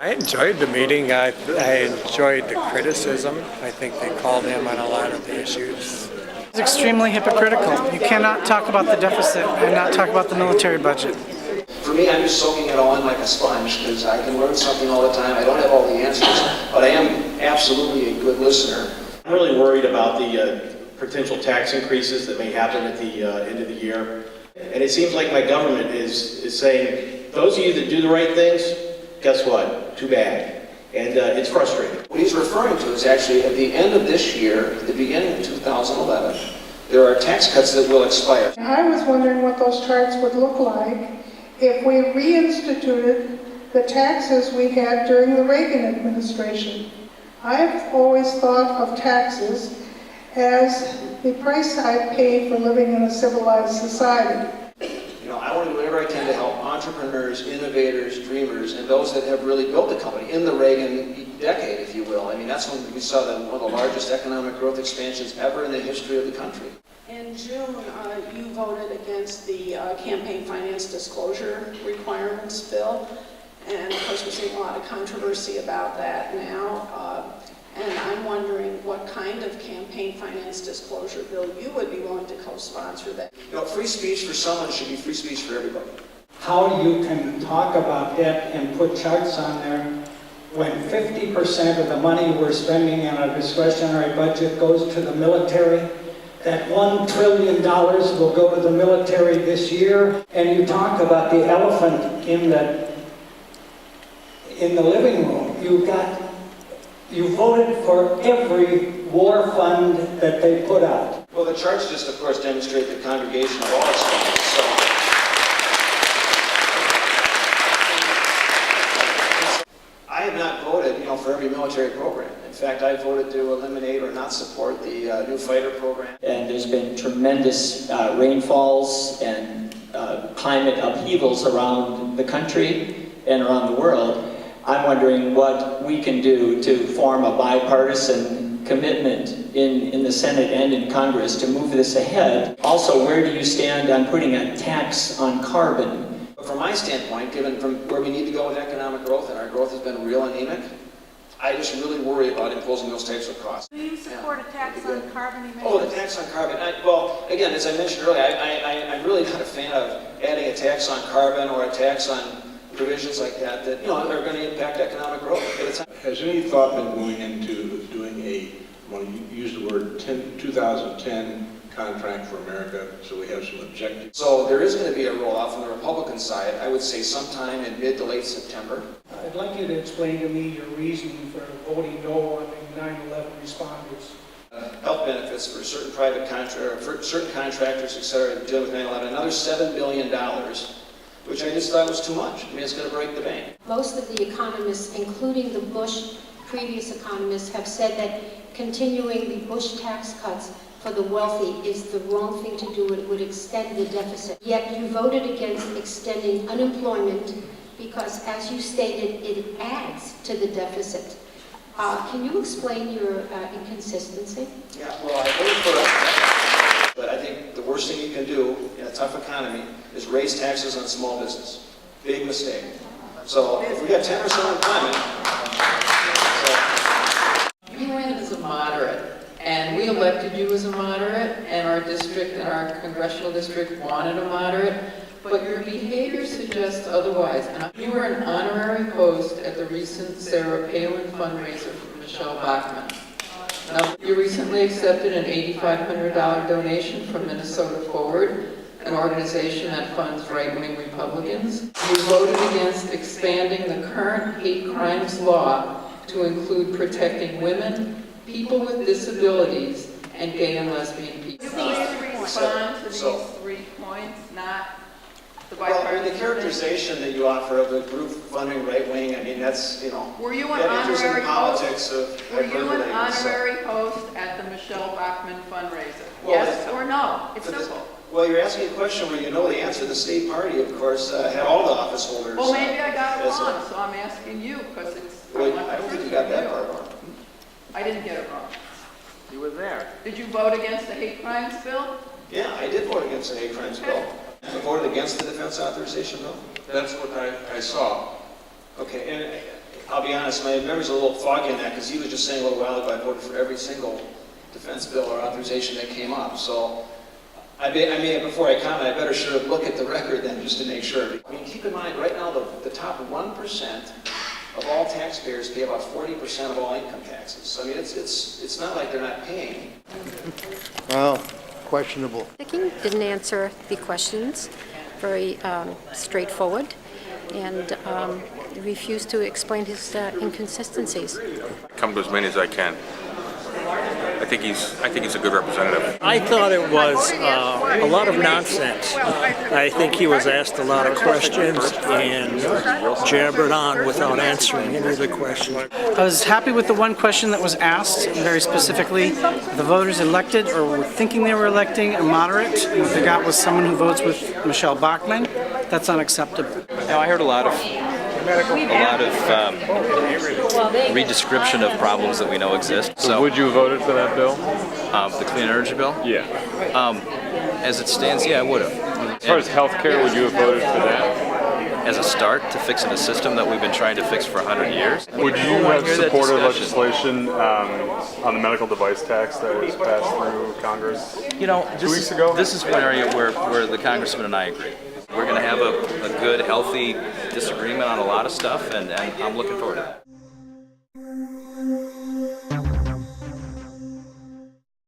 I enjoyed the meeting. I enjoyed the criticism. I think they called him on a lot of the issues. It's extremely hypocritical. You cannot talk about the deficit and not talk about the military budget. For me, I'm just soaking it all in like a sponge because I can learn something all the time. I don't have all the answers, but I am absolutely a good listener. I'm really worried about the potential tax increases that may happen at the end of the year. And it seems like my government is saying, those of you that do the right things, guess what? Too bad. And it's frustrating. What he's referring to is actually at the end of this year, at the beginning of 2011, there are tax cuts that will expire. I was wondering what those charts would look like if we reinstituted the taxes we had during the Reagan administration. I've always thought of taxes as the price I paid for living in a civilized society. You know, I want to do whatever I can to help entrepreneurs, innovators, dreamers, and those that have really built the company in the Reagan decade, if you will. I mean, that's when we saw one of the largest economic growth expansions ever in the history of the country. In June, you voted against the campaign finance disclosure requirements bill, and of course we're seeing a lot of controversy about that now. And I'm wondering what kind of campaign finance disclosure bill you would be willing to co-sponsor that. You know, free speech for someone should be free speech for everybody. How you can talk about debt and put charts on there when 50% of the money we're spending on our discretionary budget goes to the military, that $1 trillion will go to the military this year, and you talk about the elephant in the living room. You voted for every war fund that they put out. Well, the charts just, of course, demonstrate the congregation of all expenses. So, I have not voted, for every military program. In fact, I voted to eliminate or not support the new fighter program. And there's been tremendous rainfalls and climate upheavals around the country and around the world. I'm wondering what we can do to form a bipartisan commitment in the Senate and in Congress to move this ahead. Also, where do you stand on putting a tax on carbon? From my standpoint, given from where we need to go with economic growth, and our growth has been real anemic, I just really worry about imposing those types of costs. Do you support a tax on carbon emissions? Oh, the tax on carbon. Well, again, as I mentioned earlier, I'm really not a fan of adding a tax on carbon or a tax on provisions like that are going to impact economic growth. Has any thought been going into doing when you use the word 2010 contract for America, so we have some objectives? So there is going to be a rollout from the Republican side, I would say sometime in mid to late September. I'd like you to explain to me your reasoning for voting no on the 9/11 responders. Health benefits for certain private certain contractors, et cetera, dealing with 9/11, another $7 billion, which I just thought was too much. I mean, it's going to break the bank. Most of the economists, including the Bush previous economists, have said that continuing the Bush tax cuts for the wealthy is the wrong thing to do. It would extend the deficit. Yet you voted against extending unemployment because, as you stated, it adds to the deficit. Can you explain your inconsistency? Yeah, well, I voted for it, but I think the worst thing you can do in a tough economy is raise taxes on small business. Big mistake. So if we got 10% unemployment, You ran as a moderate, and we elected you as a moderate, and our district and our congressional district wanted a moderate, but your behavior suggests otherwise. And you were an honorary host at the recent Sarah Palin fundraiser for Michelle Bachmann. Now, you recently accepted an $8,500 donation from Minnesota Forward, an organization that funds right-wing Republicans. You voted against expanding the current hate crimes law to include protecting women, people with disabilities, and gay and lesbian people. Please respond to these 3 points, not the bipartisan. Well, the characterization that you offer of the group funding right-wing, I mean, that's, Were you an that enters in the honorary politics host? of Were you an hyperbole, honorary host at the Michelle Bachmann fundraiser? Well, Yes or no? It's simple. Well, you're asking a question where you know the answer. The state party, of course, had all the office holders. Well, maybe I got it wrong, so I'm asking you because it's. Well, I don't think you got that part wrong. I didn't get it wrong. You were there. Did you vote against the hate crimes bill? Yeah, I did vote against the hate crimes bill. I voted against the defense authorization bill. That's what I saw. Okay, and I'll be honest, my memory's a little foggy on that, because he was just saying a little while ago, I voted for every single defense bill or authorization that came up. So I may, before I comment, I better sure look at the record then, just to make sure. I mean, keep in mind, right now, the top 1% of all taxpayers pay about 40% of all income taxes. So I mean, it's not like they're not paying. Well, questionable. King didn't answer the questions very straightforward, and refused to explain his inconsistencies. Come to as many as I can. I think he's a good representative. I thought it was a lot of nonsense. I think he was asked a lot of questions and jabbered on without answering any of the questions. I was happy with the one question that was asked, very specifically, the voters elected or were thinking they were electing a moderate, and what they got was someone who votes with Michelle Bachmann. That's unacceptable. Now, I heard a lot of redescription of problems that we know exist. So would you have voted for that bill? The clean energy bill? Yeah. As it stands, yeah, I would have. As far as healthcare, would you have voted for that? As a start to fixing a system that we've been trying to fix for 100 years. Would you have supported legislation on the medical device tax that was passed through Congress 2 weeks ago? This is one area where the congressman and I agree. We're going to have a good, healthy disagreement on a lot of stuff, and I'm looking forward to that.